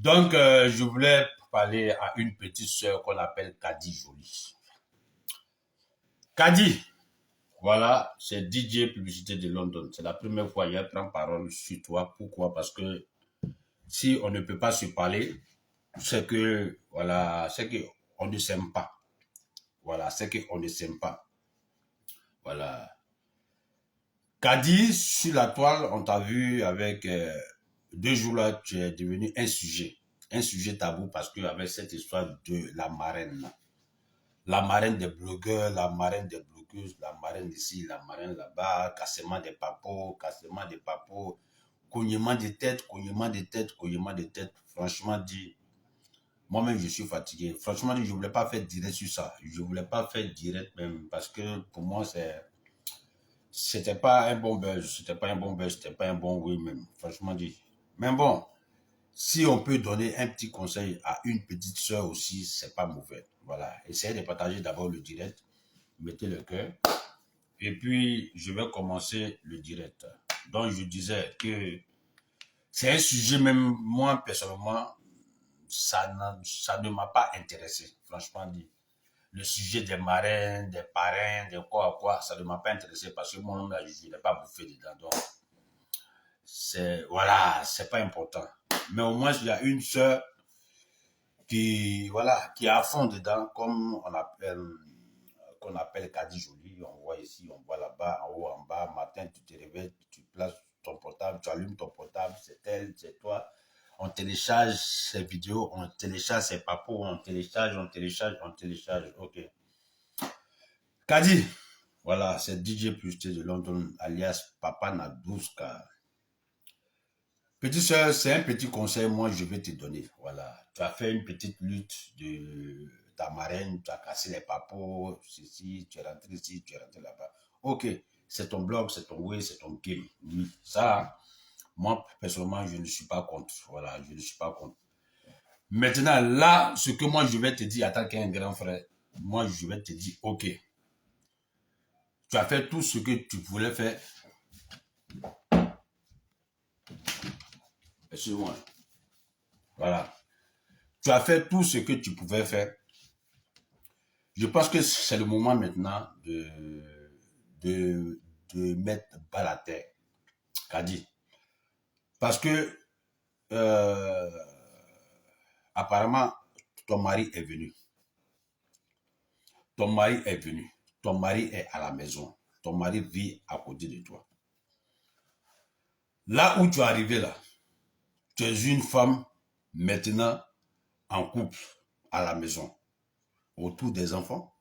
Je voulais parler à une petite sœur qu'on appelle Kadi Jolie. Kadi, voilà, c'est DJ Publicité de London. C'est la première fois que je prends parole sur toi. Pourquoi? Parce que si on ne peut pas se parler, c'est que, voilà, c'est qu'on ne s'aime pas. Voilà, c'est qu'on ne s'aime pas. Voilà. Kadi, sur la toile, on t'a vu avec 2 jours là, tu es devenu un sujet tabou parce que avec cette histoire de la marraine des blogueurs, la marraine des blogueuses, la marraine ici, la marraine là-bas, cassement des papos, cognement de tête, cognement de tête, cognement de tête. Franchement dit, moi-même je suis fatigué. Franchement dit, je voulais pas faire direct sur ça. Je voulais pas faire direct même parce que pour moi c'était pas un bon buzz, c'était pas un bon buzz, c'était pas un bon oui même. Franchement dit. Mais bon, si on peut donner un petit conseil à une petite sœur aussi, c'est pas mauvais. Voilà. Essayez de partager d'abord le direct. Mettez le cœur. Et puis, je vais commencer le direct. Donc, je disais que c'est un sujet, même moi, personnellement, ça ne m'a pas intéressé, franchement dit. Le sujet des marraines, des parrains, de quoi, ça ne m'a pas intéressé parce que moi-même, là, je n'ai pas bouffé dedans. Donc, voilà, c'est pas important. Mais au moins, il y a une sœur qui est à fond dedans, comme qu'on appelle Kadi Jolie. On voit ici, on voit là-bas, en haut, en bas. Matin, tu te réveilles, tu places ton portable, tu allumes ton portable, c'est elle, c'est toi. On télécharge ces vidéos, on télécharge ces papos, on télécharge. Ok. Kadi, voilà, c'est DJ Publicité de London, alias Papa Nadouska. Petite soeur, c'est un petit conseil, moi, je vais te donner. Voilà. Tu as fait une petite lutte de ta marraine, tu as cassé les papos, ceci, tu es rentré ici, tu es rentré là-bas. Ok, c'est ton blog, c'est ton way, c'est ton game. Oui, ça, moi, personnellement, je ne suis pas contre. Voilà, je ne suis pas contre. Maintenant, là, ce que moi, je vais te dire en tant qu'un grand frère, moi, je vais te dire, ok, tu as fait tout ce que tu voulais faire. Excuse-moi. Voilà. Tu as fait tout ce que tu pouvais faire. Je pense que c'est le moment maintenant de mettre bas la terre, Kadi. Parce que, apparemment, ton mari est venu. Ton mari est venu. Ton mari est à la maison. Ton mari vit à côté de toi. Là où tu es arrivé là, tu es une femme maintenant en couple à la maison, autour des enfants.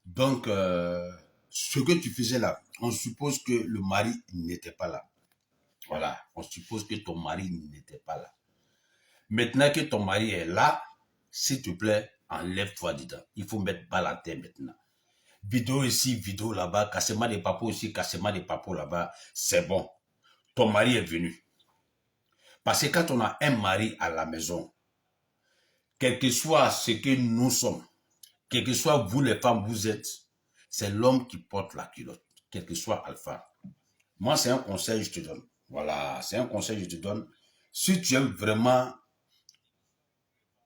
Donc, ce que tu faisais là, on suppose que le mari n'était pas là. Voilà, on suppose que ton mari n'était pas là. Maintenant que ton mari est là, s'il te plaît, enlève-toi dedans. Il faut mettre bas la terre maintenant. Vidéo ici, vidéo là-bas, cassement des papos ici, cassement des papos là-bas, c'est bon. Ton mari est venu. Parce que quand on a un mari à la maison, quel que soit ce que nous sommes, quel que soit vous les femmes, vous êtes, c'est l'homme qui porte la culotte, quel que soit Alpha. Moi, c'est un conseil que je te donne. Voilà, c'est un conseil que je te donne. Si tu aimes vraiment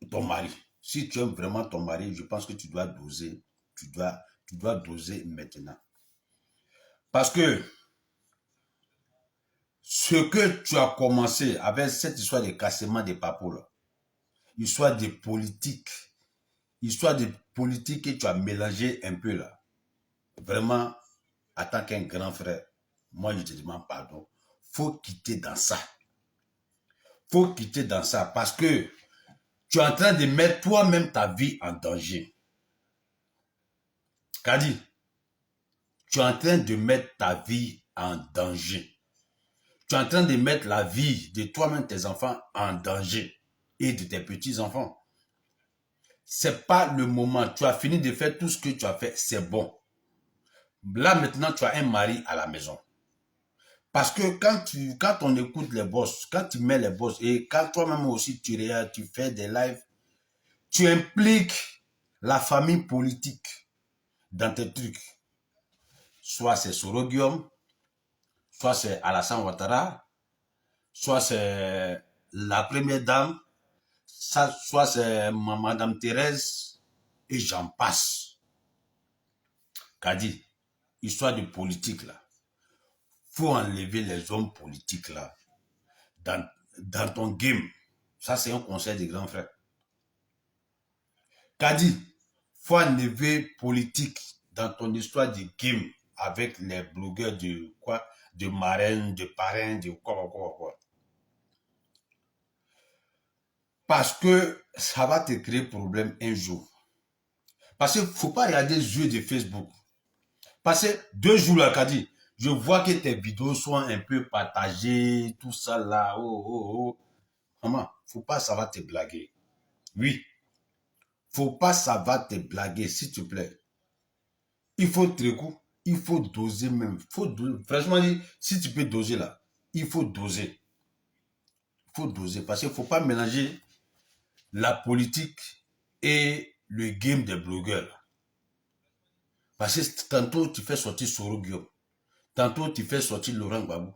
ton mari, si tu aimes vraiment ton mari, je pense que tu dois doser. Tu dois doser maintenant. Parce que ce que tu as commencé avec cette histoire de cassement des papos, là, histoire de politique que tu as mélangé un peu là, vraiment, en tant qu'un grand frère, moi je te demande pardon. Faut quitter dans ça. Faut quitter dans ça parce que tu es en train de mettre toi-même ta vie en danger. Kadi, tu es en train de mettre ta vie en danger. Tu es en train de mettre la vie de toi-même, tes enfants, en danger et de tes petits-enfants. C'est pas le moment. Tu as fini de faire tout ce que tu as fait, c'est bon. Là, maintenant, tu as un mari à la maison. Parce que quand on écoute les boss, quand tu mets les boss et quand toi-même aussi tu fais des lives, tu impliques la famille politique dans tes trucs. Soit c'est Sorogium, soit c'est Alassane Ouattara, soit c'est la première dame, ça, soit c'est Madame Thérèse, et j'en passe. Kadi, histoire de politique là. Faut enlever les hommes politiques là dans ton game. Ça, c'est un conseil des grands frères. Kadi, faut enlever politique dans ton histoire de game avec les blogueurs de quoi, de marraines, de parrains, de quoi. Parce que ça va te créer problème un jour. Parce qu'il ne faut pas regarder les yeux de Facebook. Parce que 2 jours là, Kadi, je vois que tes vidéos sont un peu partagées, tout ça là, oh. Maman, faut pas, ça va te blaguer. Oui, faut pas, ça va te blaguer, s'il te plaît. Il faut trécou, il faut doser même. Franchement, si tu peux doser là, il faut doser. Il faut doser parce qu'il ne faut pas mélanger la politique et le game des blogueurs. Parce que tantôt, tu fais sortir Soro Guillaume. Tantôt, tu fais sortir Laurent Gbagbo.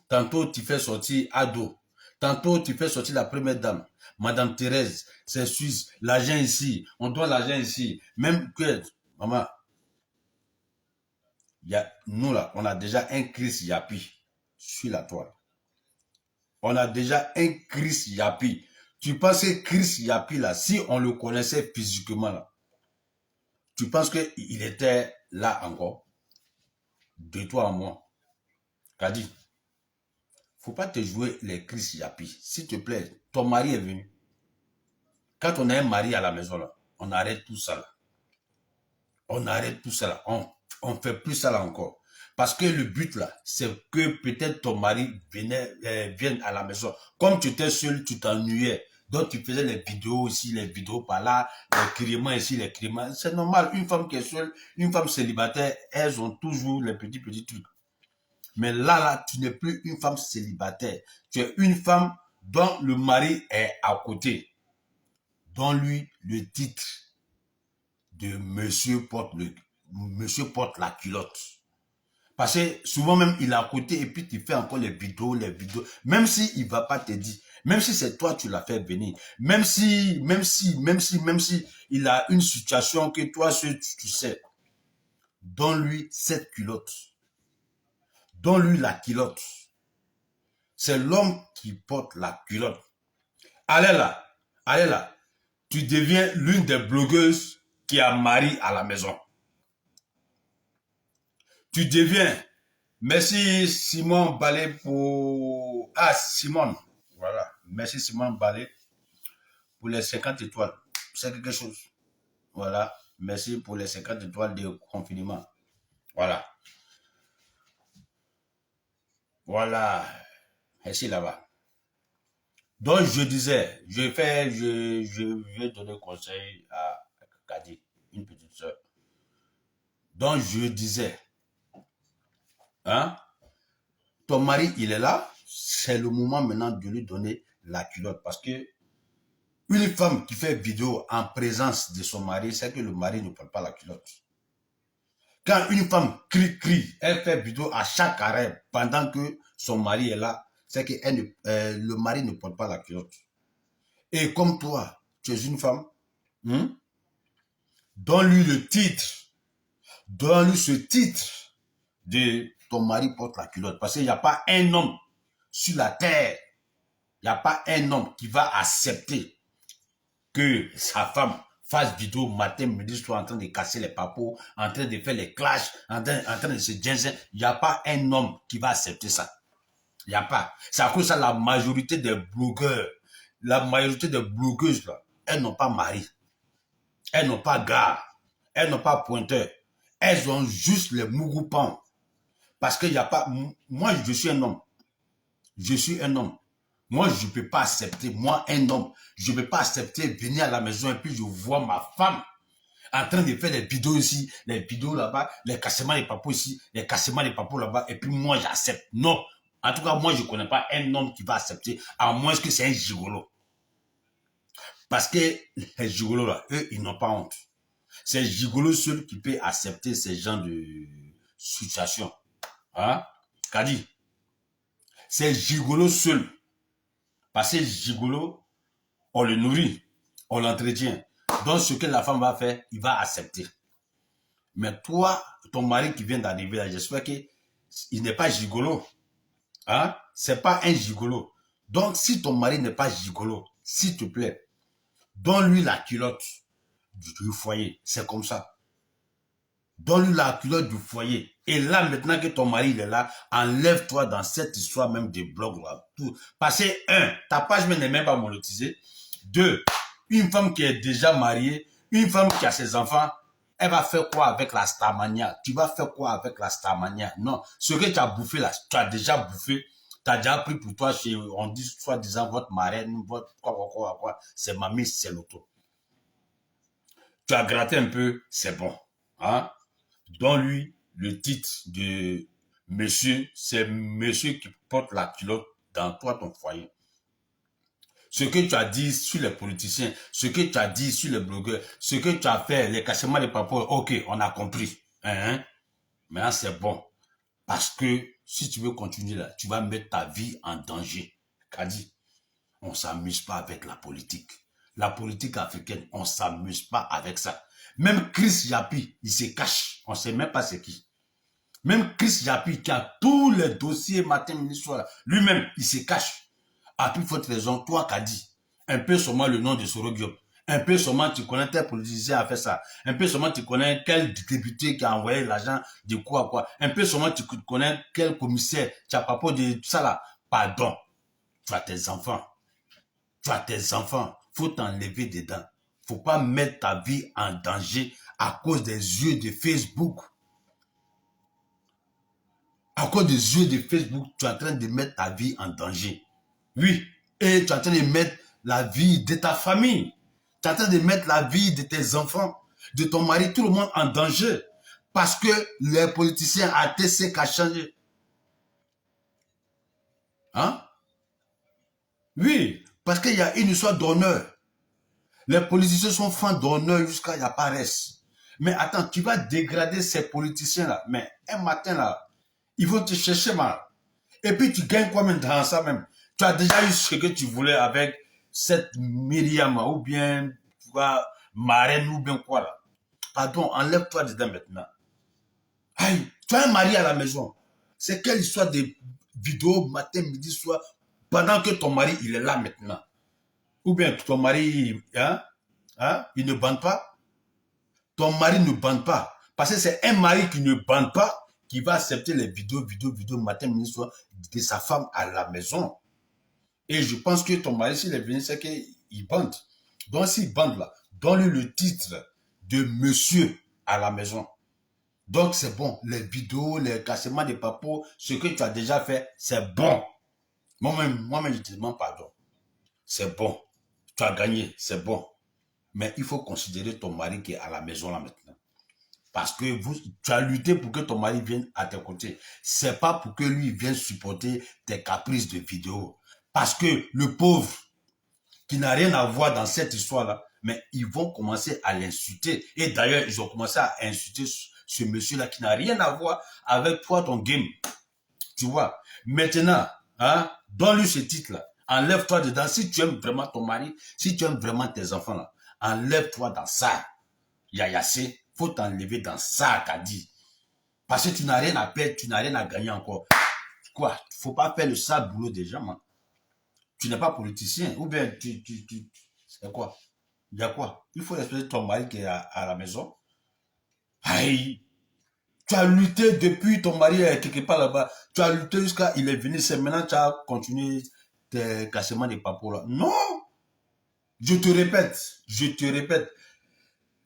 Tantôt, tu fais sortir Ado. Tantôt, tu fais sortir la première dame. Madame Thérèse, c'est Suisse. L'argent ici. On doit l'argent ici. Même que, maman, nous là, on a déjà un Chris Yapi sur la toile. On a déjà un Chris Yapi. Tu penses que Chris Yapi là, si on le connaissait physiquement là, tu penses qu'il était là encore? De toi à moi. Kadi, faut pas te jouer les Chris Yapi. S'il te plaît, ton mari est venu. Quand on a un mari à la maison là, on arrête tout ça là. On arrête tout ça là. On fait plus ça là encore. Parce que le but là, c'est que peut-être ton mari vienne à la maison. Comme tu étais seul, tu t'ennuyais. Donc tu faisais les vidéos ici, les vidéos par là, les criements ici, les criements. C'est normal, une femme qui est seule, une femme célibataire, elles ont toujours les petits trucs. Mais là, tu n'es plus une femme célibataire. Tu es une femme dont le mari est à côté. Donne-lui le titre de Monsieur porte la culotte. Parce que souvent même, il est à côté et puis tu fais encore les vidéos. Même si il va pas te dire, même si c'est toi, tu l'as fait venir, même si il a une situation que toi, tu sais, donne-lui cette culotte. Donne-lui la culotte. C'est l'homme qui porte la culotte. Allez là. Tu deviens l'une des blogueuses qui a mari à la maison. Tu deviens. Merci Simon Ballet pour... Ah, Simone. Voilà. Merci Simon Ballet pour les 50 étoiles. C'est quelque chose. Voilà. Merci pour les 50 étoiles de confinement. Voilà. Voilà. Merci là-bas. Donc, je disais, je vais donner conseil à Kadi, une petite soeur. Donc, je disais, hein, ton mari, il est là, c'est le moment maintenant de lui donner la culotte. Parce que une femme qui fait vidéo en présence de son mari, c'est que le mari ne porte pas la culotte. Quand une femme crie, elle fait vidéo à chaque arrêt pendant que son mari est là, c'est que le mari ne porte pas la culotte. Et comme toi, tu es une femme, donne-lui le titre, donne-lui ce titre de ton mari porte la culotte. Parce qu'il n'y a pas un homme sur la terre, il n'y a pas un homme qui va accepter que sa femme fasse vidéo matin, midi, soir en train de casser les papos, en train de faire les clashs, en train de se ginzer. Il n'y a pas un homme qui va accepter ça. Il n'y a pas. C'est à cause de ça la majorité des blogueurs, la majorité des blogueuses, là, elles n'ont pas mari. Elles n'ont pas gars. Elles n'ont pas pointeur. Elles ont juste les mougoupans. Parce qu'il n'y a pas... Moi, je suis un homme. Je suis un homme. Moi, je ne peux pas accepter, moi, un homme, je ne peux pas accepter venir à la maison et puis je vois ma femme en train de faire des vidéos ici, les vidéos là-bas, les cassements des papos ici, les cassements des papos là-bas, et puis moi, j'accepte. Non. En tout cas, moi, je ne connais pas un homme qui va accepter, à moins que c'est un gigolo. Parce que les gigolos là, eux, ils n'ont pas honte. C'est le gigolo seul qui peut accepter ces genres de situations. Hein? Kadi, c'est le gigolo seul. Parce que gigolo, on le nourrit, on l'entretient. Donc, ce que la femme va faire, il va accepter. Mais toi, ton mari qui vient d'arriver, j'espère qu'il n'est pas gigolo. Hein? C'est pas un gigolo. Donc, si ton mari n'est pas gigolo, s'il te plaît, donne-lui la culotte du foyer. C'est comme ça. Donne-lui la culotte du foyer. Et là, maintenant que ton mari il est là, enlève-toi dans cette histoire même des blogs là. Parce que, ta page n'est même pas monétisée. 2, une femme qui est déjà mariée, une femme qui a ses enfants, elle va faire quoi avec la Starmania? Tu vas faire quoi avec la Starmania? Non, ce que tu as bouffé là, tu as déjà bouffé. Tu as déjà pris pour toi chez, on dit soi-disant votre marraine, votre quoi. C'est mamie, c'est l'auto. Tu as gratté un peu, c'est bon. Hein? Donne-lui le titre de monsieur, c'est monsieur qui porte la culotte dans toi, ton foyer. Ce que tu as dit sur les politiciens, ce que tu as dit sur les blogueurs, ce que tu as fait, les cachements des papas, ok, on a compris. Maintenant, c'est bon. Parce que si tu veux continuer là, tu vas mettre ta vie en danger. Kadi, on ne s'amuse pas avec la politique. La politique africaine, on ne s'amuse pas avec ça. Même Chris Yapi, il se cache. On ne sait même pas c'est qui. Même Chris Yapi, qui a tous les dossiers matin, midi, soir, lui-même, il se cache. À plus forte raison, toi, Kadi, un peu seulement le nom de Soro Diop, un peu seulement tu connais tel politicien a fait ça, un peu seulement tu connais quel député qui a envoyé l'argent de quoi à quoi, un peu seulement tu connais quel commissaire, tu as pas de ça là. Pardon, tu as tes enfants. Tu as tes enfants, faut t'enlever dedans. Faut pas mettre ta vie en danger à cause des yeux de Facebook. À cause des yeux de Facebook, tu es en train de mettre ta vie en danger. Oui, et tu es en train de mettre la vie de ta famille. Tu es en train de mettre la vie de tes enfants, de ton mari, tout le monde en danger. Parce que les politiciens ATC qui a changé. Hein? Oui, parce qu'il y a une histoire d'honneur. Les politiciens sont fans d'honneur jusqu'à la paresse. Mais attends, tu vas dégrader ces politiciens-là. Mais un matin, là, ils vont te chercher mal. Et puis, tu gagnes quoi même dans ça même? Tu as déjà eu ce que tu voulais avec cette Myriam, ou bien, tu vois, marraine, ou bien quoi, là. Pardon, enlève-toi dedans maintenant. Aïe, tu as un mari à la maison. C'est quelle histoire de vidéo matin, midi, soir, pendant que ton mari, il est là maintenant? Ou bien ton mari, il ne bande pas. Ton mari ne bande pas. Parce que c'est un mari qui ne bande pas qui va accepter les vidéos matin, midi, soir de sa femme à la maison. Et je pense que ton mari, s'il est venu, c'est qu'il bande. Donc, s'il bande là, donne-lui le titre de monsieur à la maison. Donc, c'est bon. Les vidéos, les cassements des papos, ce que tu as déjà fait, c'est bon. Moi-même, je te demande pardon. C'est bon. Tu as gagné, c'est bon. Mais il faut considérer ton mari qui est à la maison là maintenant. Parce que tu as lutté pour que ton mari vienne à tes côtés. C'est pas pour que lui vienne supporter tes caprices de vidéo. Parce que le pauvre, qui n'a rien à voir dans cette histoire-là, mais ils vont commencer à l'insulter. Et d'ailleurs, ils ont commencé à insulter ce monsieur-là qui n'a rien à voir avec toi, ton game. Tu vois. Maintenant, donne-lui ce titre-là. Enlève-toi dedans. Si tu aimes vraiment ton mari, si tu aimes vraiment tes enfants, là, enlève-toi dans ça. Yayassé, faut t'enlever dans ça, Kadi. Parce que tu n'as rien à perdre, tu n'as rien à gagner encore. Quoi? Faut pas faire le sale boulot des gens, man. Tu n'es pas politicien. Ou bien, c'est quoi? Il y a quoi? Il faut respecter ton mari qui est à la maison. Aïe! Tu as lutté depuis ton mari est quelque part là-bas. Tu as lutté jusqu'à il est venu. C'est maintenant que tu as continué tes cassements de papos là. Non! Je te répète.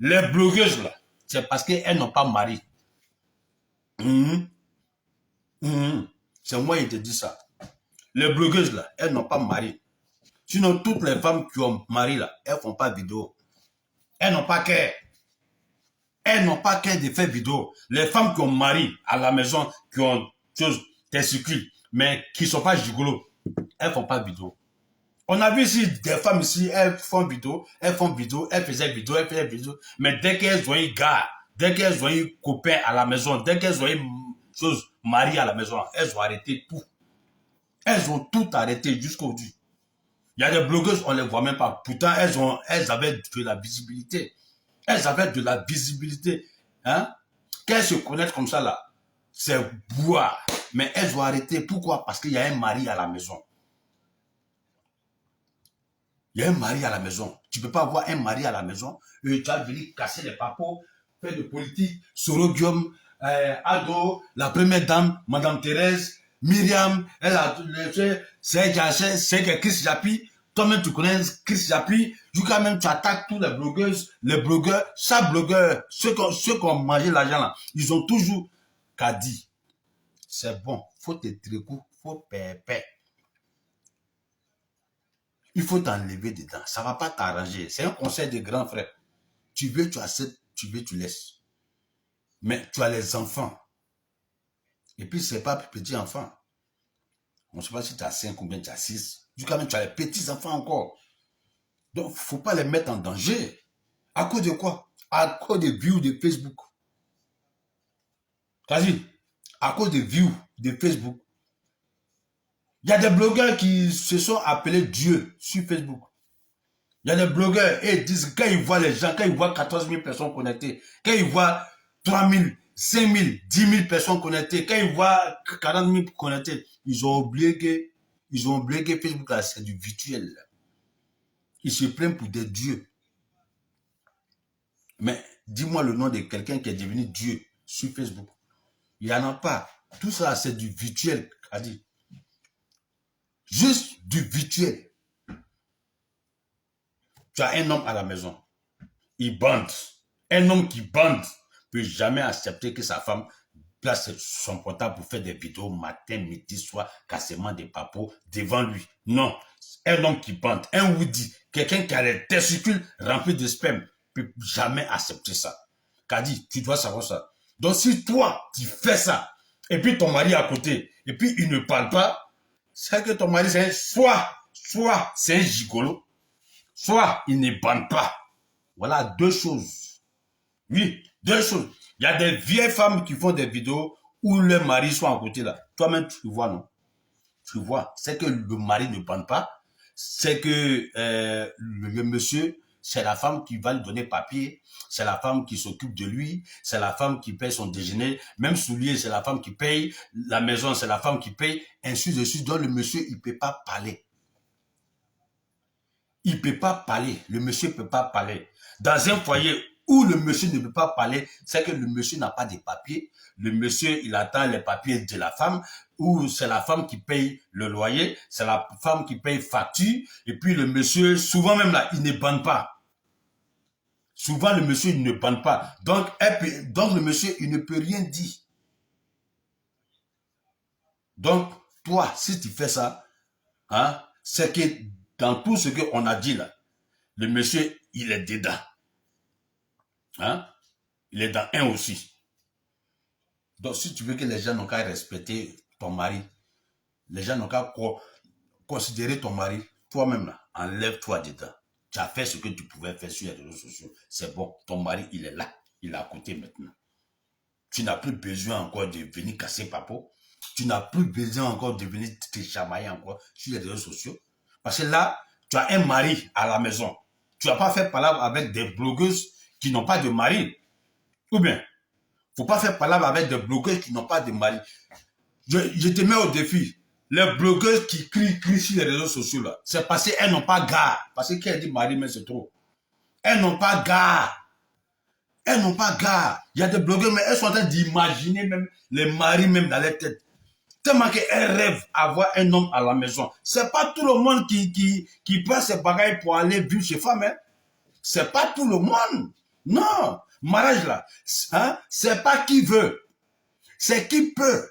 Les blogueuses là, c'est parce qu'elles n'ont pas mari. C'est moi qui te dis ça. Les blogueuses là, elles n'ont pas mari. Sinon, toutes les femmes qui ont mari là, elles font pas vidéo. Elles n'ont pas qu'elles. Elles n'ont pas qu'elles de faire vidéo. Les femmes qui ont mari à la maison, qui ont choses testicules, mais qui ne sont pas gigolos, elles font pas vidéo. On a vu ici des femmes ici, elles faisaient vidéo, mais dès qu'elles ont eu gars, dès qu'elles ont eu copain à la maison, dès qu'elles ont eu chose mariée à la maison, elles ont arrêté tout. Elles ont tout arrêté jusqu'au bout. Il y a des blogueuses, on ne les voit même pas. Pourtant, elles avaient de la visibilité. Elles avaient de la visibilité. Hein? Qu'elles se connaissent comme ça, là, c'est boire. Mais elles ont arrêté. Pourquoi? Parce qu'il y a un mari à la maison. Il y a un mari à la maison. Tu ne peux pas avoir un mari à la maison et tu vas venir casser les papos, faire de politique, Sorogium, Ado, la première dame, Madame Thérèse, Myriam, elle a, c'est Chris Japi. Toi-même, tu connais Chris Japi. Jusqu'à même, tu attaques tous les blogueuses, les blogueurs, chaque blogueur, ceux qui ont mangé l'argent là, ils ont toujours qu'à dire. C'est bon, faut te tricou, faut pépé. Il faut t'enlever dedans. Ça ne va pas t'arranger. C'est un conseil de grand frère. Tu veux, tu acceptes. Tu veux, tu laisses. Mais tu as les enfants. Et puis, ce n'est pas petit enfant. On ne sait pas si tu as 5 ou bien tu as 6. Jusqu'à même, tu as les petits enfants encore. Donc, il ne faut pas les mettre en danger. À cause de quoi? À cause des views de Facebook. Vas-y. À cause des views de Facebook. Il y a des blogueurs qui se sont appelés Dieu sur Facebook. Il y a des blogueurs et ils disent, quand ils voient les gens, quand ils voient 14 000 personnes connectées, quand ils voient 3 000, 5 000, 10 000 personnes connectées, quand ils voient 40 000 connectés, ils ont oublié que Facebook, c'est du virtuel. Ils se prennent pour des dieux. Mais dis-moi le nom de quelqu'un qui est devenu Dieu sur Facebook. Il n'y en a pas. Tout ça, c'est du virtuel, Kadi. Juste du virtuel. Tu as un homme à la maison. Il bande. Un homme qui bande peut jamais accepter que sa femme place son portable pour faire des vidéos matin, midi, soir, cassement des papos devant lui. Non. Un homme qui bande, un Woody, quelqu'un qui a les testicules remplis de sperme, peut jamais accepter ça. Kadi, tu dois savoir ça. Donc si toi, tu fais ça, et puis ton mari à côté, et puis il ne parle pas, c'est que ton mari, c'est soit c'est un gigolo, soit il ne bande pas. Voilà deux choses. Oui, deux choses. Il y a des vieilles femmes qui font des vidéos où leurs maris sont à côté là. Toi-même, tu vois, non? Tu vois, c'est que le mari ne bande pas. C'est que le monsieur, c'est la femme qui va lui donner papier. C'est la femme qui s'occupe de lui. C'est la femme qui paye son déjeuner. Même soulier, c'est la femme qui paye. La maison, c'est la femme qui paye. Ainsi de suite. Donc le monsieur, il ne peut pas parler. Il ne peut pas parler. Le monsieur ne peut pas parler. Dans un foyer où le monsieur ne peut pas parler, c'est que le monsieur n'a pas de papiers. Le monsieur, il attend les papiers de la femme, ou c'est la femme qui paye le loyer, c'est la femme qui paye facture, et puis le monsieur, souvent même là, il ne bande pas. Souvent, le monsieur, il ne bande pas. Donc le monsieur, il ne peut rien dire. Donc, toi, si tu fais ça, hein, c'est que dans tout ce qu'on a dit là, le monsieur, il est dedans. Hein? Il est dans un aussi. Donc, si tu veux que les gens n'ont qu'à respecter ton mari, les gens n'ont qu'à considérer ton mari, toi-même là, enlève-toi dedans. Tu as fait ce que tu pouvais faire sur les réseaux sociaux. C'est bon, ton mari, il est là. Il est à côté maintenant. Tu n'as plus besoin encore de venir casser papo. Tu n'as plus besoin encore de venir te chamailler encore sur les réseaux sociaux. Parce que là, tu as un mari à la maison. Tu n'as pas fait palabre avec des blogueuses qui n'ont pas de mari. Ou bien, il ne faut pas faire palabre avec des blogueuses qui n'ont pas de mari. Je te mets au défi. Les blogueuses qui crient sur les réseaux sociaux, là, c'est parce qu'elles n'ont pas gars. Parce que qui a dit mari, mais c'est trop. Elles n'ont pas gars. Elles n'ont pas gars. Il y a des blogueurs, mais elles sont en train d'imaginer même les maris même dans leur tête. Tellement qu'elles rêvent d'avoir un homme à la maison. C'est pas tout le monde qui prend ses bagages pour aller vivre chez femme. Hein. C'est pas tout le monde. Non. Mariage là, hein, c'est pas qui veut. C'est qui peut.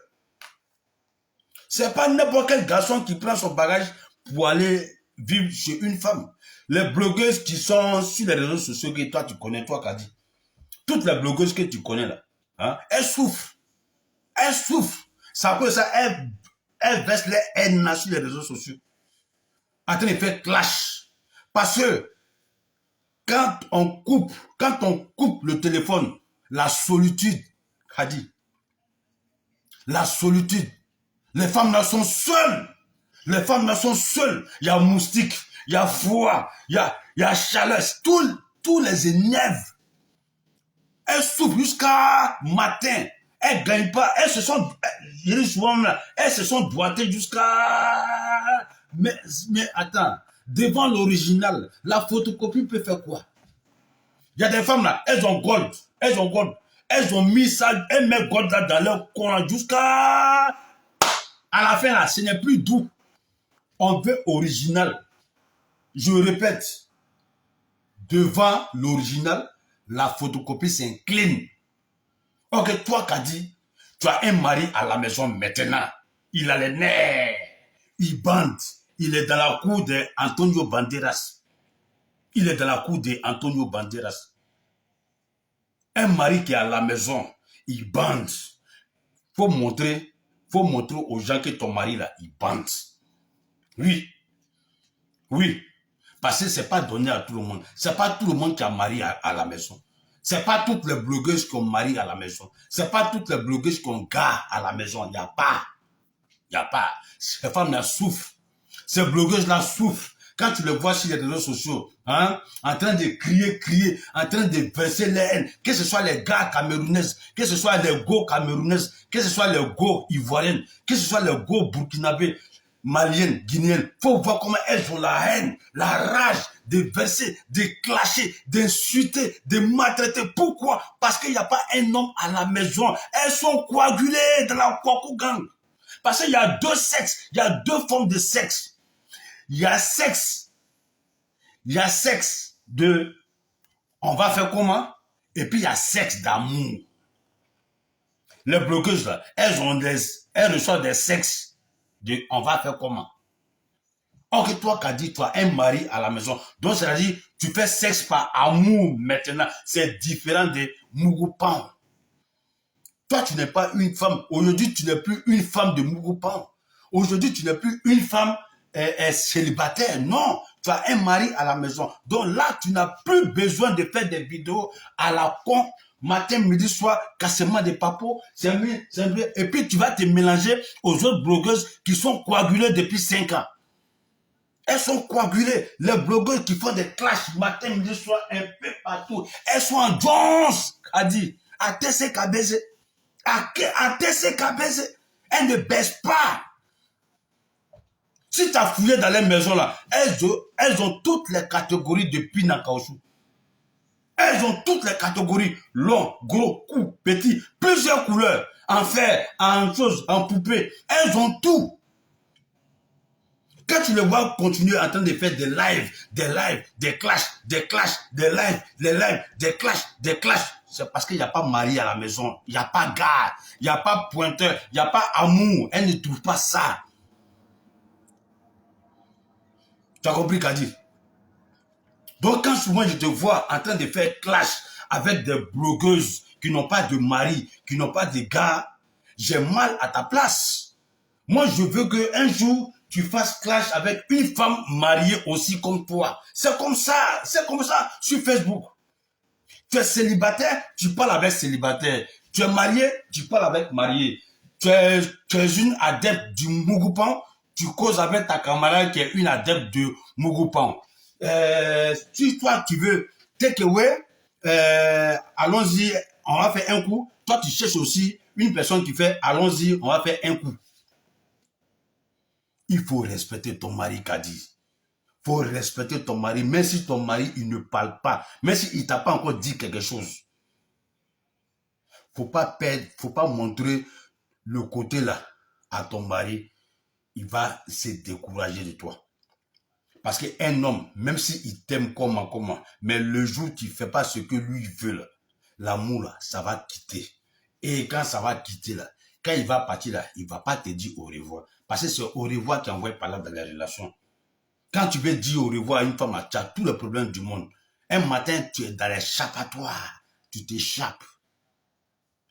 C'est pas n'importe quel garçon qui prend son bagage pour aller vivre chez une femme. Les blogueuses qui sont sur les réseaux sociaux que toi tu connais, toi Kadi. Toutes les blogueuses que tu connais là, hein, elles souffrent. Elles souffrent. C'est à cause de ça, elles versent les haines sur les réseaux sociaux. En train de faire clash. Parce que quand on coupe le téléphone, la solitude, Kadi, la solitude, les femmes là sont seules. Les femmes là sont seules. Il y a moustique, il y a froid, il y a chaleur, tous les énerves. Elles souffrent jusqu'à matin. Elles ne gagnent pas. Elles se sont, je dis souvent là, elles se sont doigtées jusqu'à... Mais attends, devant l'original, la photocopie peut faire quoi? Il y a des femmes là, elles ont gold. Elles ont gold. Elles ont mis ça, elles mettent gold là dans leur Coran jusqu'à... À la fin là, ce n'est plus doux. On veut original. Je répète, devant l'original, la photocopie s'incline. Ok, toi Kadi, tu as un mari à la maison maintenant. Il a les nerfs. Il bande. Il est dans la cour d'Antonio Banderas. Il est dans la cour d'Antonio Banderas. Un mari qui est à la maison, il bande. Faut montrer aux gens que ton mari là, il bande. Oui. Oui. Parce que c'est pas donné à tout le monde. C'est pas tout le monde qui a mari à la maison. C'est pas toutes les blogueuses qui ont mari à la maison. C'est pas toutes les blogueuses qui ont gars à la maison. Il n'y a pas. Il n'y a pas. Ces femmes-là souffrent. Ces blogueuses-là souffrent. Quand tu les vois sur les réseaux sociaux, hein, en train de crier, en train de verser les haines, que ce soit les gars camerounaises, que ce soit les go camerounaises, que ce soit les go ivoiriennes, que ce soit les go burkinabés, maliennes, guinéennes, faut voir comment elles ont la haine, la rage de verser, de clasher, d'insulter, de maltraiter. Pourquoi? Parce qu'il n'y a pas un homme à la maison. Elles sont coagulées dans la Kwaku Gang. Parce qu'il y a deux sexes, il y a deux formes de sexe. Il y a sexe de on va faire comment? Et puis il y a sexe d'amour. Les bloqueuses là, elles reçoivent des sexes de on va faire comment? Ok, toi qu'a dit, tu as un mari à la maison. Donc c'est-à-dire, tu fais sexe par amour maintenant. C'est différent de Mugupan. Toi, tu n'es pas une femme. Aujourd'hui, tu n'es plus une femme de Mugupan. Aujourd'hui, tu n'es plus une femme célibataire. Non, tu as un mari à la maison. Donc là, tu n'as plus besoin de faire des vidéos à la con, matin, midi, soir, cassement des papos. Et puis, tu vas te mélanger aux autres blogueuses qui sont coagulées depuis 5 ans. Elles sont coagulées. Les blogueuses qui font des clashs matin, midi, soir, un peu partout. Elles sont en Jones, a dit, à TCKBZ. À TCKBZ. Elles ne baissent pas. Si tu as fouillé dans les maisons là, elles ont toutes les catégories de Pinakaosu. Elles ont toutes les catégories. Long, gros, court, petit, plusieurs couleurs. En fer, en chose, en poupée. Elles ont tout. Quand tu les vois continuer en train de faire des lives, des clashs, des clashs, c'est parce qu'il n'y a pas mari à la maison. Il n'y a pas gars, il n'y a pas pointeur, il n'y a pas amour. Elles ne trouvent pas ça. Tu as compris, Kadi? Donc, quand souvent je te vois en train de faire clash avec des blogueuses qui n'ont pas de mari, qui n'ont pas de gars, j'ai mal à ta place. Moi, je veux qu'un jour, tu fasses clash avec une femme mariée aussi comme toi. C'est comme ça sur Facebook. Tu es célibataire, tu parles avec célibataire. Tu es marié, tu parles avec marié. Tu es une adepte du Mugupan, tu causes avec ta camarade qui est une adepte de Mugupan. Si toi tu veux take away, allons-y, on va faire un coup. Toi tu cherches aussi une personne qui fait allons-y, on va faire un coup. Il faut respecter ton mari, Kadi. Il faut respecter ton mari, même si ton mari il ne parle pas, même s'il t'a pas encore dit quelque chose. Faut pas montrer le côté là à ton mari. Il va se décourager de toi. Parce qu'un homme, même s'il t'aime comment, mais le jour où tu ne fais pas ce que lui veut, l'amour, là, ça va quitter. Et quand ça va quitter, là, quand il va partir, là, il ne va pas te dire au revoir. Parce que c'est au revoir qui envoie par là dans les relations. Quand tu veux dire au revoir à une femme, tu as tous les problèmes du monde. Un matin, tu es dans l'échappatoire. Tu t'échappes.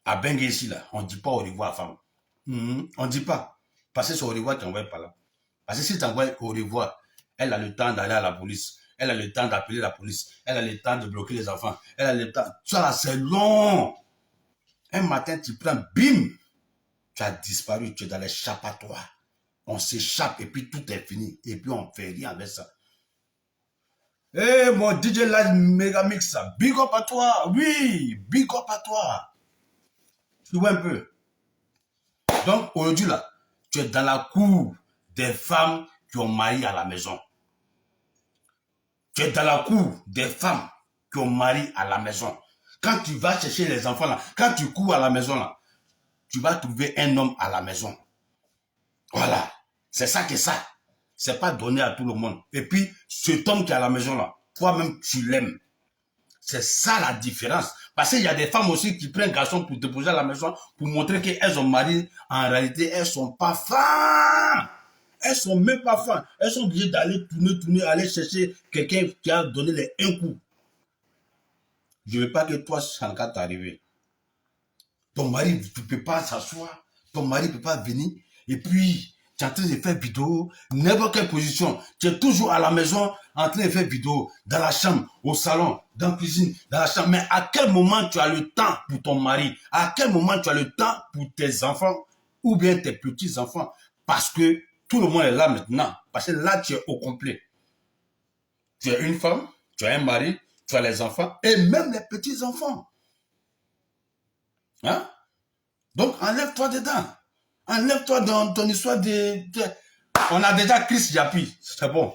À Bengue ici, là, on ne dit pas au revoir à la femme. On ne dit pas. Parce que c'est au revoir qui envoie par là. Parce que si tu envoies au revoir, elle a le temps d'aller à la police. Elle a le temps d'appeler la police. Elle a le temps de bloquer les enfants. Elle a le temps. Ça là, c'est long. Un matin, tu prends, bim, tu as disparu, tu es dans l'échappatoire. On s'échappe et puis tout est fini. Et puis on ne fait rien avec ça. Eh, mon DJ Live Megamix, big up à toi. Oui, big up à toi. Tu vois un peu. Donc, aujourd'hui, là, tu es dans la cour des femmes qui ont mari à la maison. Tu es dans la cour des femmes qui ont mari à la maison. Quand tu vas chercher les enfants, là, quand tu cours à la maison, là, tu vas trouver un homme à la maison. Voilà. C'est ça que ça. C'est pas donné à tout le monde. Et puis, cet homme qui est à la maison, là, toi-même, tu l'aimes. C'est ça la différence. Parce qu'il y a des femmes aussi qui prennent garçon pour déposer à la maison pour montrer qu'elles ont marié. En réalité, elles sont pas femmes. Elles sont même pas femmes. Elles sont obligées d'aller tourner, aller chercher quelqu'un qui a donné les un coup. Je ne veux pas que toi, ça ne t'arriver. Ton mari, tu ne peux pas s'asseoir. Ton mari ne peut pas venir. Et puis, tu es en train de faire vidéo, n'importe quelle position. Tu es toujours à la maison en train de faire vidéo, dans la chambre, au salon, dans la cuisine, dans la chambre. Mais à quel moment tu as le temps pour ton mari? À quel moment tu as le temps pour tes enfants ou bien tes petits-enfants? Parce que tout le monde est là maintenant. Parce que là, tu es au complet. Tu as une femme, tu as un mari, tu as les enfants et même les petits-enfants. Hein? Donc, enlève-toi dedans. Enlève-toi dans ton histoire On a déjà Chris Yapi. C'est bon.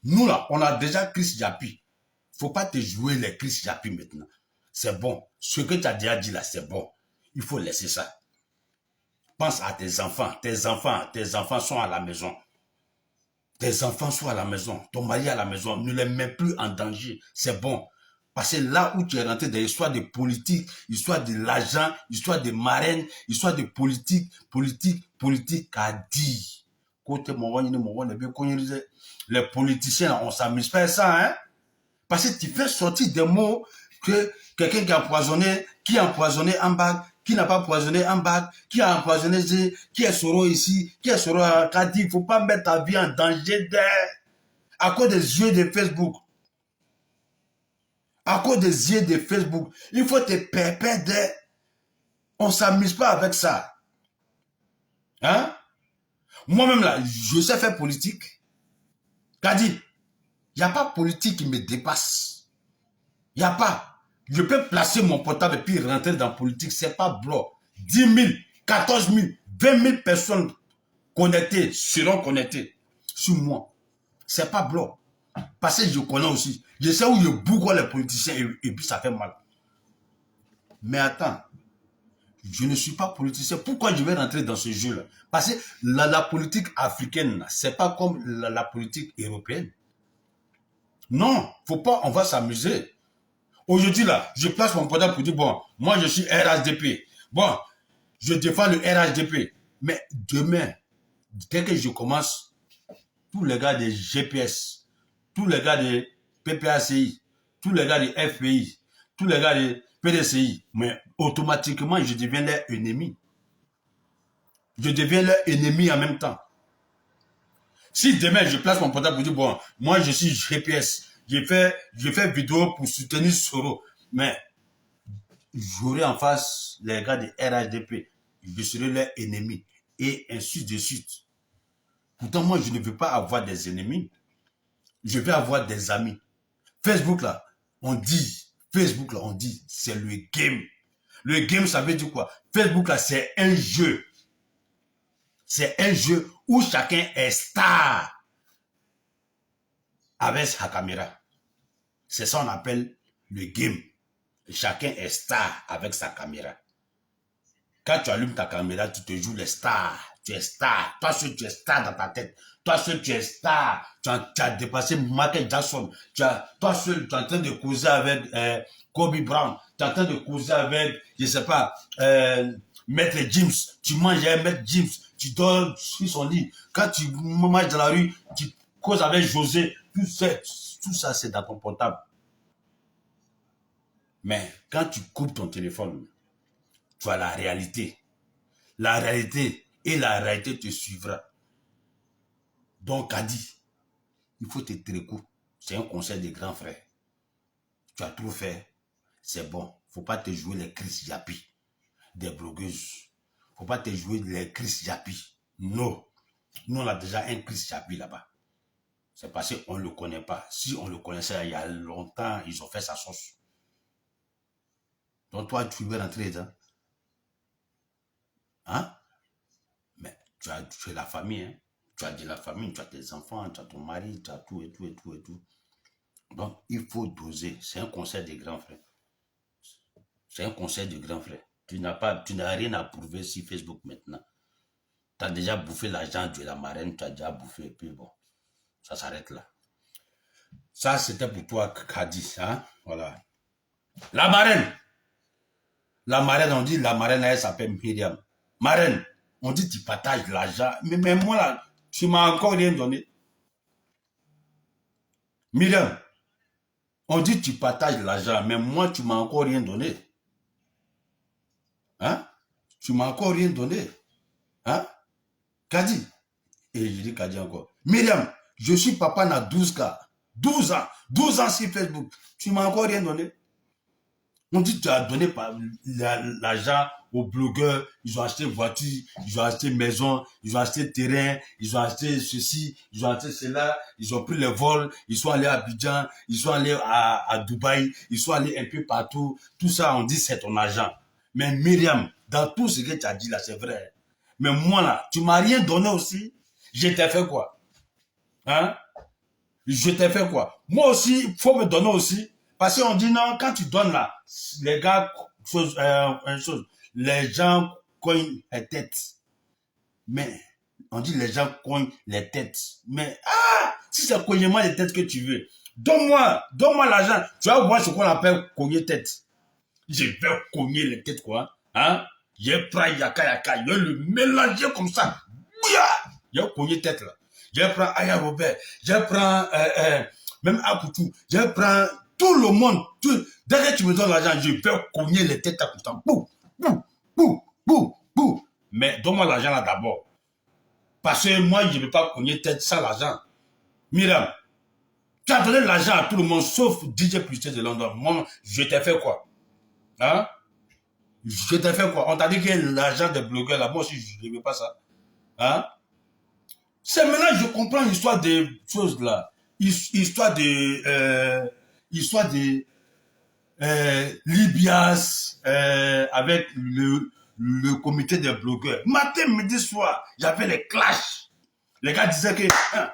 Nous, là, on a déjà Chris Yapi. Faut pas te jouer les Chris Yapi maintenant. C'est bon. Ce que tu as déjà dit là, c'est bon. Il faut laisser ça. Pense à tes enfants. Tes enfants sont à la maison. Tes enfants sont à la maison. Ton mari est à la maison. Ne les mets plus en danger. C'est bon. Parce que là où tu es rentré dans l'histoire de politique, histoire de l'argent, histoire de marraine, histoire de politique, a dit. Côté les politiciens, on ne s'amuse pas à ça, hein. Parce que tu fais sortir des mots que quelqu'un qui a empoisonné en bac, qui n'a pas empoisonné en bac, qui a empoisonné, qui est Soro ici, qui est Soro à Kadi. Il ne faut pas mettre ta vie en danger à cause des yeux de Facebook. À cause des yeux de Facebook. Il faut te perdre. On ne s'amuse pas avec ça. Hein? Moi-même là, je sais faire politique. Kadi, il n'y a pas politique qui me dépasse. Il n'y a pas. Je peux placer mon portable et puis rentrer dans la politique. Ce n'est pas bloc. 10 000, 14 000, 20 000 personnes connectées seront connectées sur moi. Ce n'est pas bloc. Parce que je connais aussi. Je sais où je bouge les politiciens et puis ça fait mal. Mais attends, je ne suis pas politicien. Pourquoi je vais rentrer dans ce jeu-là? Parce que la politique africaine, ce n'est pas comme la politique européenne. Non, faut pas, on va s'amuser. Aujourd'hui, là, je place mon portable pour dire, bon, moi, je suis RHDP. Bon, je défends le RHDP. Mais demain, dès que je commence, tous les gars des GPS, tous les gars des PPACI, tous les gars des FPI, tous les gars des PDCI, mais automatiquement, je deviens leur ennemi. Je deviens leur ennemi en même temps. Si demain, je place mon portable pour dire, bon, moi, je suis GPS, je fais vidéo pour soutenir Soro, mais j'aurai en face les gars de RHDP, je serai leur ennemi, et ainsi de suite. Pourtant, moi, je ne veux pas avoir des ennemis, je veux avoir des amis. Facebook, là, on dit, c'est le game. Le game, ça veut dire quoi? Facebook, là, c'est un jeu. C'est un jeu où chacun est star avec sa caméra. C'est ça qu'on appelle le game. Chacun est star avec sa caméra. Quand tu allumes ta caméra, tu te joues les stars. Tu es star. Toi seul, tu es star dans ta tête. Toi seul, tu es star. Tu as dépassé Michael Jackson. Toi seul, tu es en train de causer avec Kobe Brown. Tu es en train de causer avec, je ne sais pas, Maître James. Tu manges avec Maître James. Tu dors sur son lit. Quand tu marches dans la rue, tu causes avec José. Tout ça, c'est dans ton portable. Mais quand tu coupes ton téléphone, tu as la réalité. La réalité et la réalité te suivra. Donc, Kadi, il faut te très-coup. C'est un conseil des grands frères. Tu as trop fait, c'est bon. Faut pas te jouer les Chris Yapi, des blogueuses. Faut pas te jouer les Chris Yapi. Non. Nous, on a déjà un Chris Yapi là-bas. C'est parce qu'on ne le connaît pas. Si on le connaissait il y a longtemps, ils ont fait sa sauce. Donc toi, tu veux rentrer dedans. Hein? Mais tu es la famille. Hein? Tu as de la famille, tu as tes enfants, tu as ton mari, tu as tout et tout et tout et tout. Donc, il faut doser. C'est un conseil des grands frères. C'est un conseil du grand frère. Tu n'as rien à prouver sur Facebook maintenant. Tu as déjà bouffé l'argent de la marraine, tu as déjà bouffé, et puis bon, ça s'arrête là. Ça, c'était pour toi, Kadi, hein? Voilà. La marraine, on dit la marraine, elle s'appelle Myriam. Marraine, on dit tu partages l'argent, mais moi là, tu m'as encore rien donné. Myriam, on dit tu partages l'argent, mais moi, tu m'as encore rien donné. Hein? Tu m'as encore rien donné. Hein? Kadi. Et je dis Kadi encore. Myriam, je suis papa dans 12 cas. 12 ans. 12 ans sur Facebook. Tu m'as encore rien donné. On dit que tu as donné l'argent aux blogueurs. Ils ont acheté voiture, ils ont acheté maison, ils ont acheté terrain, ils ont acheté ceci, ils ont acheté cela. Ils ont pris le vol, ils sont allés à Abidjan, ils sont allés à Dubaï, ils sont allés un peu partout. Tout ça, on dit c'est ton argent. Mais Myriam, dans tout ce que tu as dit là, c'est vrai. Mais moi là, tu m'as rien donné aussi. Je t'ai fait quoi? Hein? Je t'ai fait quoi? Moi aussi, il faut me donner aussi. Parce qu'on dit non, quand tu donnes là, les gars, les gens cognent les têtes. Mais, on dit les gens cognent les têtes. Mais, si c'est cognement les têtes que tu veux, donne-moi l'argent. Tu vas voir ce qu'on appelle cogner tête. Je vais cogner les têtes, quoi. Hein? Je prends yaka, je vais le mélanger comme ça. Je vais cogner tête, là. Je prends Aya Robert, je prends même Akoutou, je prends tout le monde. Dès que tu me donnes l'argent, je vais cogner les têtes à Koutan. Bouh, bouh, bouh, bouh, bouh. Mais donne-moi l'argent là d'abord. Parce que moi, je ne vais pas cogner tête sans l'argent. Myriam, tu as donné l'argent à tout le monde, sauf DJ Plus de London. Moi, je t'ai fait quoi? Hein? Je t'ai fait quoi? On t'a dit que l'argent des blogueurs là, moi aussi, je ne veux pas ça. Hein? C'est maintenant je comprends l'histoire des choses là. Histoire de Libias avec le comité des blogueurs. Matin, midi, soir, j'avais les clashs. Les gars disaient que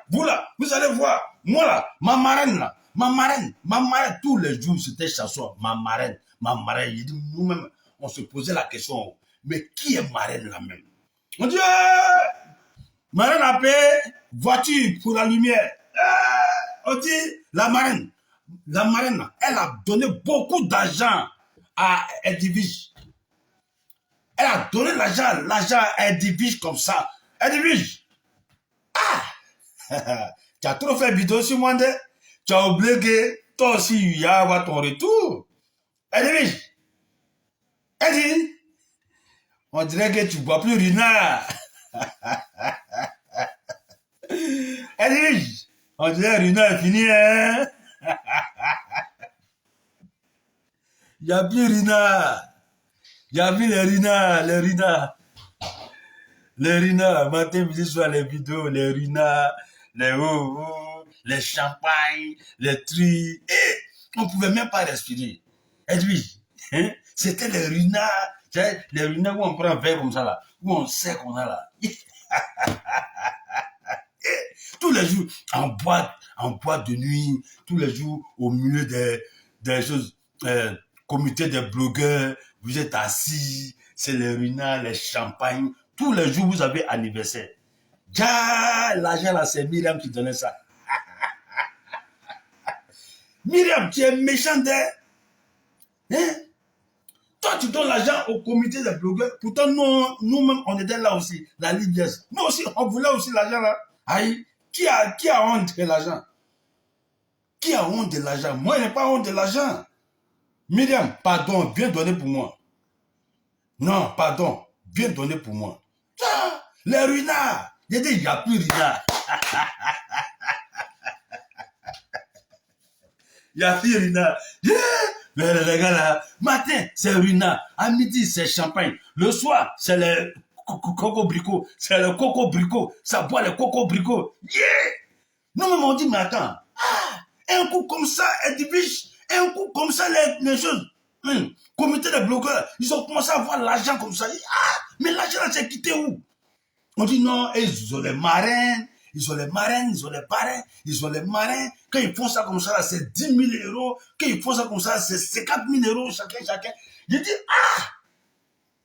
vous là, vous allez voir, moi là, ma marraine, tous les jours c'était chanson, ma marraine. Nous-mêmes, on se posait la question, mais qui est marraine là même? On dit marraine a payé voiture pour la lumière. On dit la marraine, elle a donné beaucoup d'argent à Edwige. Elle a donné l'argent à Edwige comme ça. Edwige, tu as trop fait bidon sur moi, tu as oublié que toi aussi, il y a ton retour. Edwige, on dirait que tu ne bois plus Rina. Edwige, on dirait Rina est fini, hein? Il n'y a plus Rina. Il y a plus les Rina. Matin, midi, soir, les vidéos, les Rina, les champagnes, les trucs. On ne pouvait même pas respirer. Edwige, hein? C'était les Rina. Les Rina où on prend un verre comme ça, là, où on sait qu'on a là. Tous les jours, en boîte de nuit, tous les jours, au milieu des choses, comité des blogueurs, vous êtes assis, c'est les ruinards, les champagnes, tous les jours, vous avez anniversaire. L'argent là, c'est Myriam qui donnait ça. Myriam, tu es méchante, hein? Toi, tu donnes l'argent au comité des blogueurs. Pourtant, nous-mêmes, on était là aussi, la Libias. Nous aussi, on voulait aussi l'argent là. Aïe, qui a honte de l'argent? Qui a honte de l'argent? Moi, je n'ai pas honte de l'argent. Myriam, pardon, viens donner pour moi. Non, pardon, viens donner pour moi. Les ruinards. J'ai dit, il n'y a plus ruinards. Il n'y a plus ruinards. Mais les gars là, matin, c'est ruinard. À midi, c'est champagne. Le soir, c'est les coco bricots. C'est le coco bricot. Ça boit les coco bricots. Yeah! Nous-mêmes, on dit, mais attends, un coup comme ça, Edwige, un coup comme ça, les choses, comité de bloqueurs, ils ont commencé à voir l'argent comme ça. Mais l'argent, c'est quitté où? On dit non, ils ont les marins, ils ont les marins, ils ont les parrains, ils ont les marins. Quand ils font ça comme ça, c'est 10 000 euros. Quand ils font ça comme ça, c'est 50 000 euros chacun. Je dis,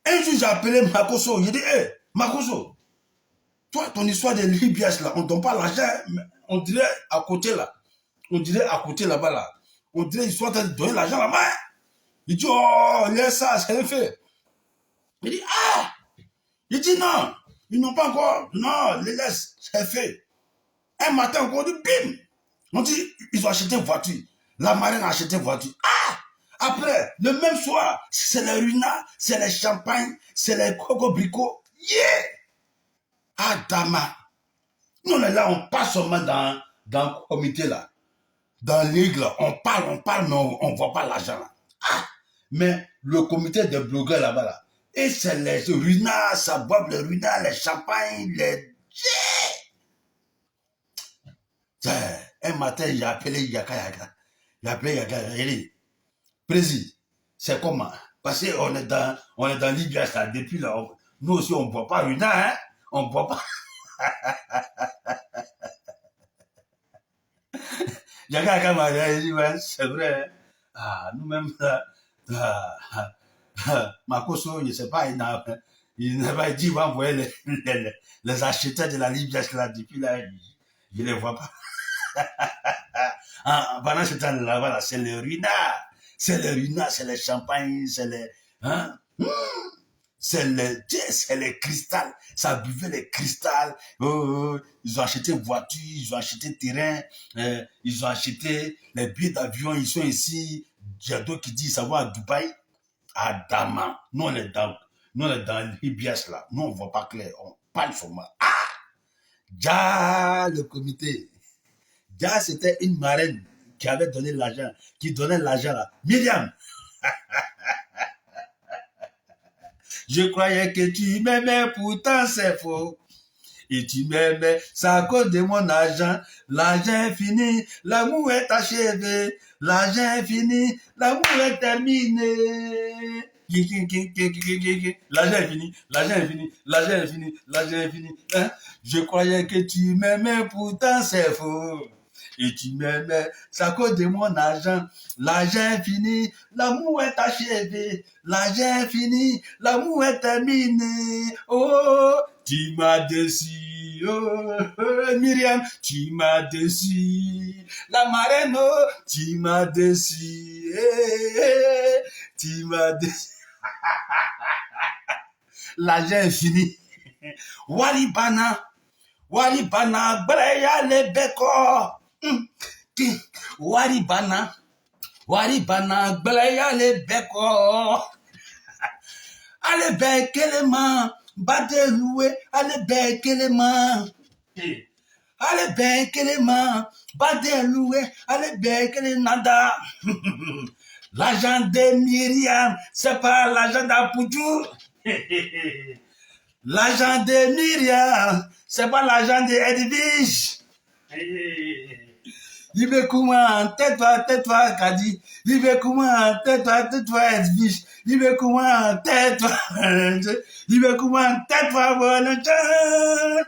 un jour, j'ai appelé Makoso. Je dis, hé, Makoso, toi, ton histoire de Libias, là, on ne donne pas l'argent, on dirait à côté, là. On dirait à côté, là-bas, là. On dirait qu'ils sont en train de donner l'argent là-bas. Il dit, oh, laisse ça, c'est fait. Il dit, il dit, non, ils n'ont pas encore, non, les laisse, c'est fait. Un matin, encore, on dit, bim. On dit, ils ont acheté une voiture. La marine a acheté une voiture. Après, le même soir, c'est les runas, c'est les champagnes, c'est les coco-bricots. Dama. Nous, on est là, on passe seulement dans le comité, là. Dans l'aigle, on parle, mais on ne voit pas l'argent, là. Mais le comité des blogueurs, là-bas, là. Et c'est les runas, ça boit les runas, les champagnes, les... Un matin, j'ai appelé Yaka. J'ai appelé Yaka. Il dit, Président, c'est comment? Parce qu'on est dans Libya, ça, depuis là. Nous aussi, on ne boit pas Runa, hein? On ne boit pas. Yaka m'a dit, ouais, c'est vrai. Nous-mêmes, Makoso, je ne sais pas, il n'a pas dit, il va envoyer les acheteurs de la Libya, là, depuis là, je ne les vois pas. Pendant ce temps-là, voilà, c'est le ruina, c'est les champagnes, c'est les, c'est les cristals, ça buvait les cristals, ils ont acheté une voiture, ils ont acheté un terrain, ils ont acheté les billets d'avion, ils sont ici, il y a d'autres qui disent ça va à Dubaï, à Daman, nous on est dans l'Ibias là, nous on voit pas clair, on parle seulement, le comité, c'était une marraine qui avait donné l'argent, qui donnait l'argent là. Myriam, je croyais que tu m'aimais, pourtant c'est faux. Et tu m'aimais, c'est à cause de mon argent. L'argent est fini, l'amour est achevé. L'argent est fini, l'amour est terminé. L'argent est fini, l'argent est fini, l'argent est fini, l'argent est fini. Je croyais que tu m'aimais, pourtant c'est faux. Et tu m'aimais, c'est à cause de mon argent. L'argent est fini, l'amour est achevé. L'argent est fini, l'amour est terminé. Oh, tu m'as déçu, Myriam, tu m'as déçu. La marraine, tu m'as déçu. Tu m'as déçu. L'argent est fini. Walibana, Breya le beko. Waribana, Breya le beko. Allez, bekelema, badeloué, allez, bekelema. Allez, bekelema, badeloué, allez, bekelenada. L'argent de Myriam, c'est pas l'argent d'Apoudjou. L'argent de Myriam, c'est pas l'argent de Edwige. Il veut comment, tais-toi, Kadi. Il veut comment, tais-toi, Edwige. Il veut comment, tais-toi. Il veut comment, tais-toi, Valentin.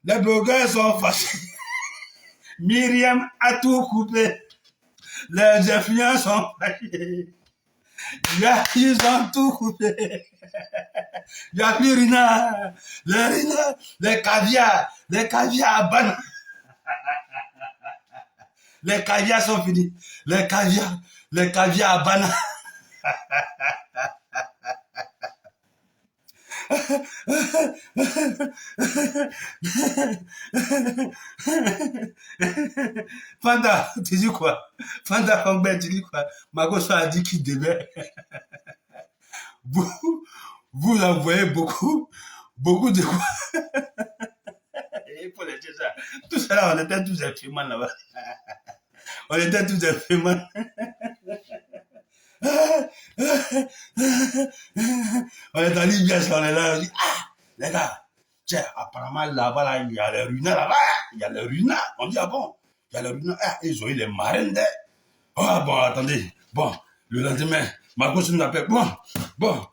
Les blogueurs sont fâchés. Myriam a tout coupé. Les influents sont fâchés. Ils ont tout coupé. Il n'y a plus Rina. Les caviars à banane. Les caviars sont finis. Les caviars à banane. Fanda, tu dis quoi? Fanda Fangbe, tu dis quoi? Makoso a dit qu'il devait. Vous envoyez beaucoup de quoi? Il faut le dire ça. Tout ça là, on était tous imprimants là-bas. On était tous imprimants. On est dans l'Ibias, on est là, on dit, les gars, tiens, apparemment, là-bas, là, il y a les runards, là-bas, il y a les runards. On dit, ah bon, il y a les runards. Ah, ils ont eu les marraines, ah bon, attendez, bon, le lendemain, ma gosse nous appelle, bon,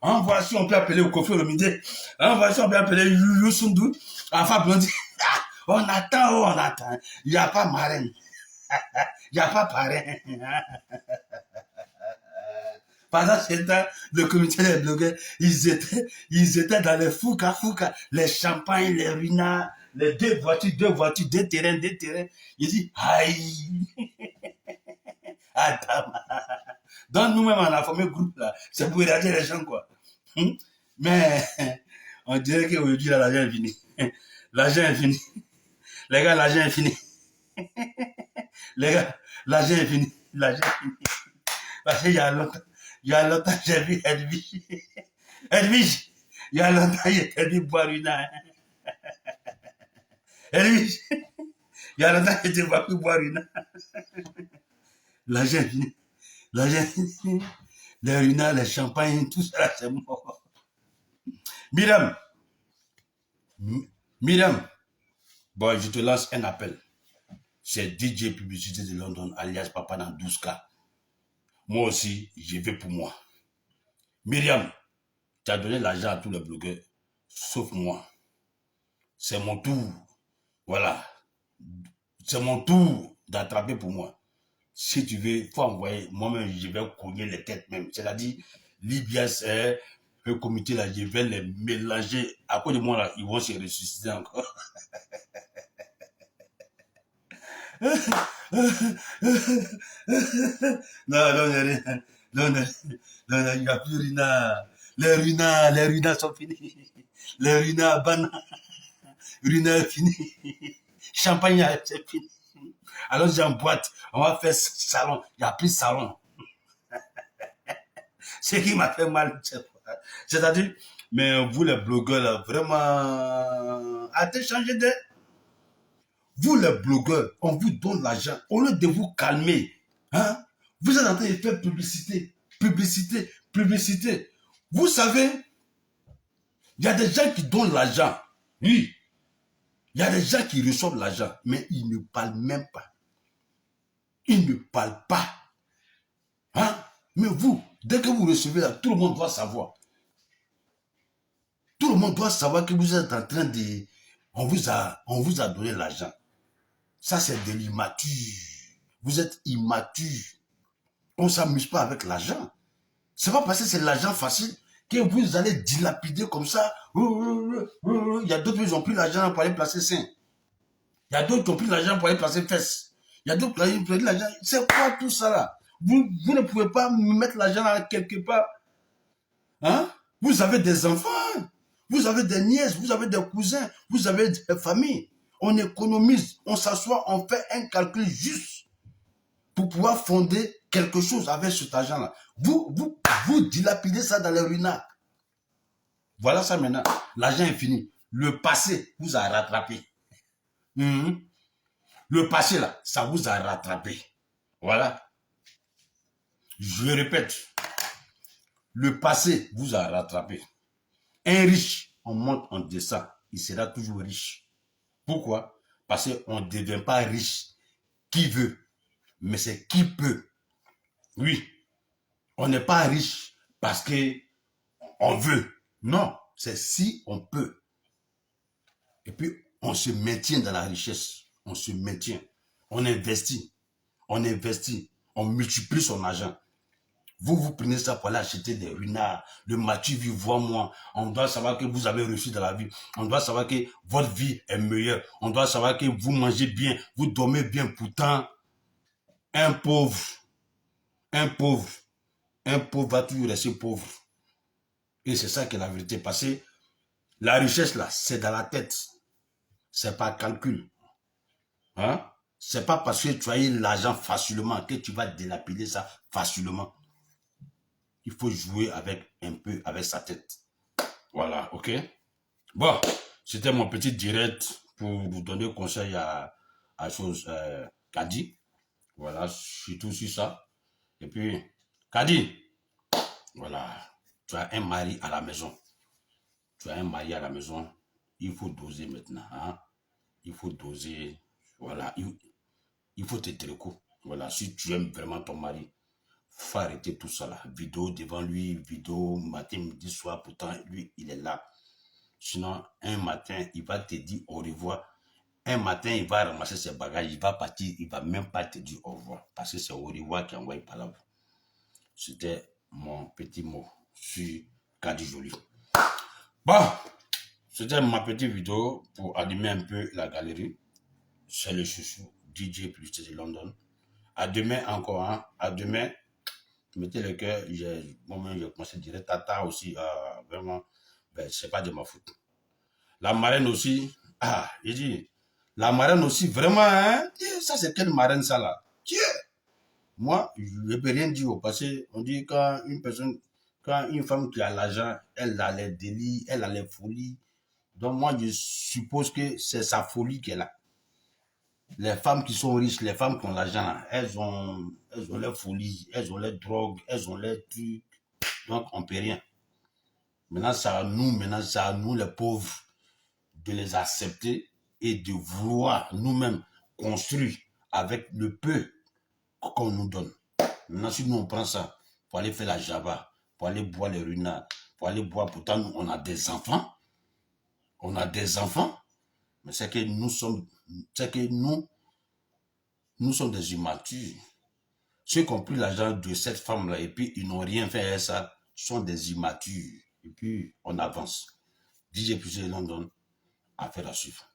hein, voilà si on peut appeler au Kofi Olomide, hein, voilà si on peut appeler Youssou enfin, on dit, on attend, il n'y a pas marraine, il n'y a pas parrain. Pendant ce temps, le comité des blogueurs, ils étaient dans les fouca, les champagnes, les ruinards, les deux voitures, deux terrains. Ils disent, aïe, attends. Donc nous-mêmes, on a formé le groupe là. C'est pour éradiquer les gens, quoi. Mais on dirait qu'aujourd'hui, l'argent est fini. L'argent est fini. Les gars, l'argent est fini. Les gars, l'argent est fini. Parce qu'il y a longtemps, j'ai vu Edwige. Edwige, il y a longtemps, il était venu boire une heure. Edwige, il y a longtemps, il était venu boire une heure. L'argent est fini. Les ruinards, les champagnes, tout ça, c'est mort. Myriam, bon, je te lance un appel. C'est DJ Publicité de London, alias Papa dans 12K. Moi aussi, je vais pour moi. Myriam, tu as donné l'argent à tous les blogueurs, sauf moi. C'est mon tour. Voilà. C'est mon tour d'attraper pour moi. Si tu veux, il faut envoyer. Moi-même, je vais cogner les têtes même. C'est-à-dire, l'IBS, le comité là, je vais les mélanger. À cause de moi, là, ils vont se ressusciter encore. Non, il n'y a plus Rina. Les ruinards sont finis. Les ruinards, ruinards finis. Champagne, c'est fini. Alors j'ai en boîte, on va faire salon. Il n'y a plus de salon. Ce qui m'a fait mal, c'est-à-dire, mais vous les blogueurs, là, vraiment, arrêtez de changer de... Vous les blogueurs, on vous donne l'argent. Au lieu de vous calmer, hein, vous êtes en train de faire publicité. Vous savez, il y a des gens qui donnent l'argent. Oui. Il y a des gens qui reçoivent l'argent, mais ils ne parlent même pas. Ils ne parlent pas. Hein? Mais vous, dès que vous recevez là, tout le monde doit savoir. Tout le monde doit savoir que vous êtes en train de... On vous a donné l'argent. Ça, c'est de l'immature. Vous êtes immature. On ne s'amuse pas avec l'argent. C'est pas parce que c'est l'argent facile que vous allez dilapider comme ça. Il y a d'autres qui ont pris l'argent pour aller placer sein. Il y a d'autres qui ont pris l'argent pour aller placer fesses. Il y a d'autres qui ont pris l'argent. C'est quoi tout ça là? Vous ne pouvez pas mettre l'argent là quelque part. Hein? Vous avez des enfants. Vous avez des nièces. Vous avez des cousins. Vous avez des familles. On économise. On s'assoit. On fait un calcul juste pour pouvoir fonder quelque chose avec cet argent-là. Vous dilapidez ça dans les ruinards. Voilà ça maintenant. L'argent est fini. Le passé vous a rattrapé. Le passé là, ça vous a rattrapé. Voilà. Je répète. Le passé vous a rattrapé. Un riche, on monte, on descend. Il sera toujours riche. Pourquoi? Parce qu'on ne devient pas riche qui veut, mais c'est qui peut. Oui. On n'est pas riche parce qu'on veut. Non, c'est si on peut. Et puis, on se maintient dans la richesse. On se maintient. On investit. On multiplie son argent. Vous prenez ça pour aller acheter des ruinards. Le Mathieu vit, moi. On doit savoir que vous avez reçu dans la vie. On doit savoir que votre vie est meilleure. On doit savoir que vous mangez bien, vous dormez bien. Pourtant, un pauvre va toujours rester pauvre. Et c'est ça qui est la vérité. Parce que la richesse, là, c'est dans la tête. C'est pas calcul. Hein? C'est pas parce que tu as eu l'argent facilement que tu vas dilapider ça facilement. Il faut jouer avec un peu avec sa tête. Voilà, ok? Bon, c'était mon petit direct pour vous donner conseil à chose Kadi. Voilà, surtout sur ça. Et puis, Kadi, voilà, tu as un mari à la maison. il faut doser maintenant. Hein? Il faut doser. Voilà. Il faut être éco. Voilà. Si tu aimes vraiment ton mari, faut arrêter tout ça là. Vidéo devant lui, vidéo matin, midi, soir. Pourtant, lui, il est là. Sinon, un matin, il va te dire au revoir. Un matin, il va ramasser ses bagages, il va partir, il va même pas te dire au revoir. Parce que c'est au revoir qui envoie par là. C'était mon petit mot sur Kadi Jolie. Bon, c'était ma petite vidéo pour animer un peu la galerie. C'est le chouchou DJ plus de London. À demain encore, hein. À demain. Mettez le cœur. Moi-même, je commence à dire tata aussi. Vraiment, ben, c'est pas de ma faute. La marraine aussi. Ah, j'ai dit. La marraine aussi, vraiment, hein. Ça, c'est quelle marraine, ça, là? Dieu. Moi, je ne peux rien dire au passé. On dit quand une femme qui a l'argent, elle a les délits, elle a les folies. Donc, moi, je suppose que c'est sa folie qu'elle a. Les femmes qui sont riches, les femmes qui ont l'argent, elles ont les folies, elles ont les drogues, elles ont les trucs. Donc, on ne peut rien. Maintenant, c'est à nous, les pauvres, de les accepter et de vouloir nous-mêmes construire avec le peu qu'on nous donne. Maintenant, si nous, on prend ça pour aller faire la java, pour aller boire les runards, pour aller boire, pourtant, nous, on a des enfants. On a des enfants. Mais c'est que nous sommes des immatures. Ceux qui ont pris l'argent de cette femme-là et puis ils n'ont rien fait avec ça sont des immatures. Et puis, on avance. DJ Plus London, affaire à suivre.